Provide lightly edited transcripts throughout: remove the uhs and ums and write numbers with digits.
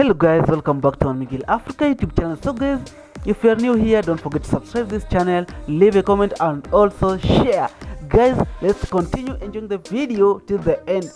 Hello guys, welcome back to Miguel Africa YouTube channel. So guys, if you are new here, don't forget to subscribe this channel, leave a comment and also share. Guys, let's continue enjoying the video till the end.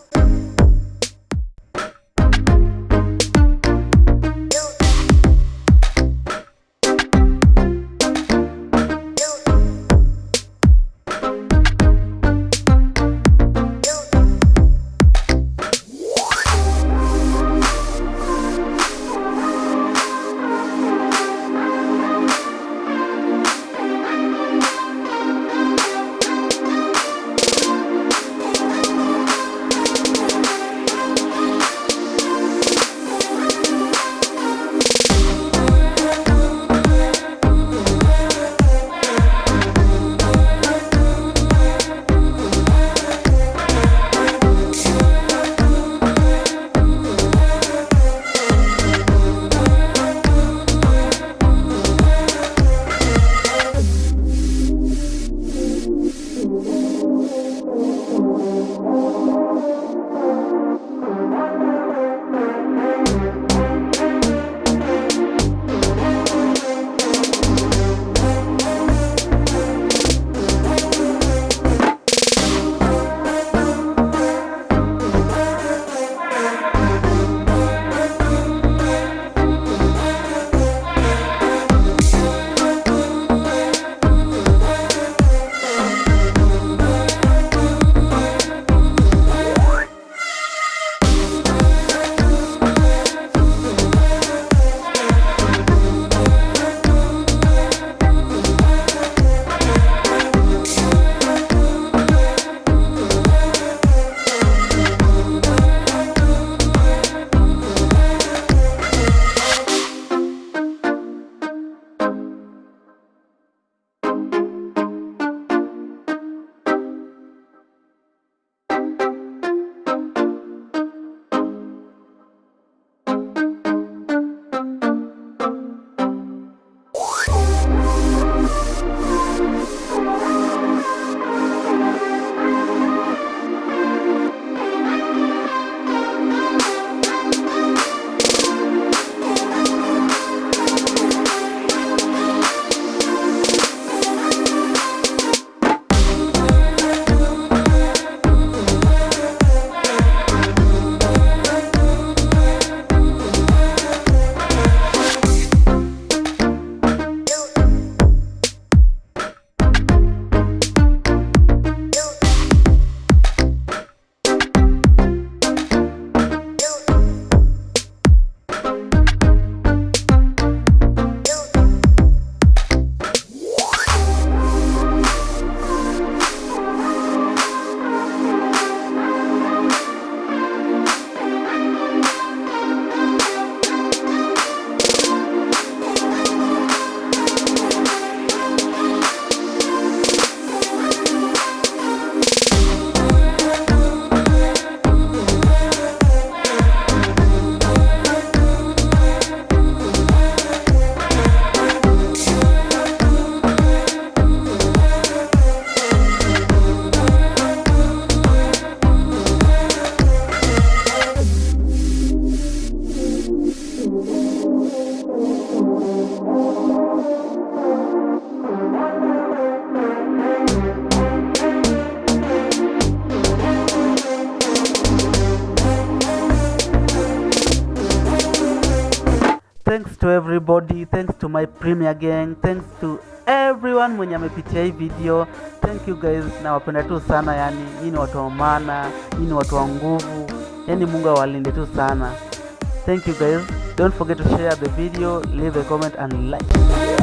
Thanks to everybody, thanks to my premier gang, thanks to everyone mwenye amepitia hii video. Thank you guys, na wapenda tu sana, yani nyinyi watu wa maana, nyinyi watu wa nguvu, yani Mungu awalinde tu sana. Thank you guys, don't forget to share the video, leave a comment and like.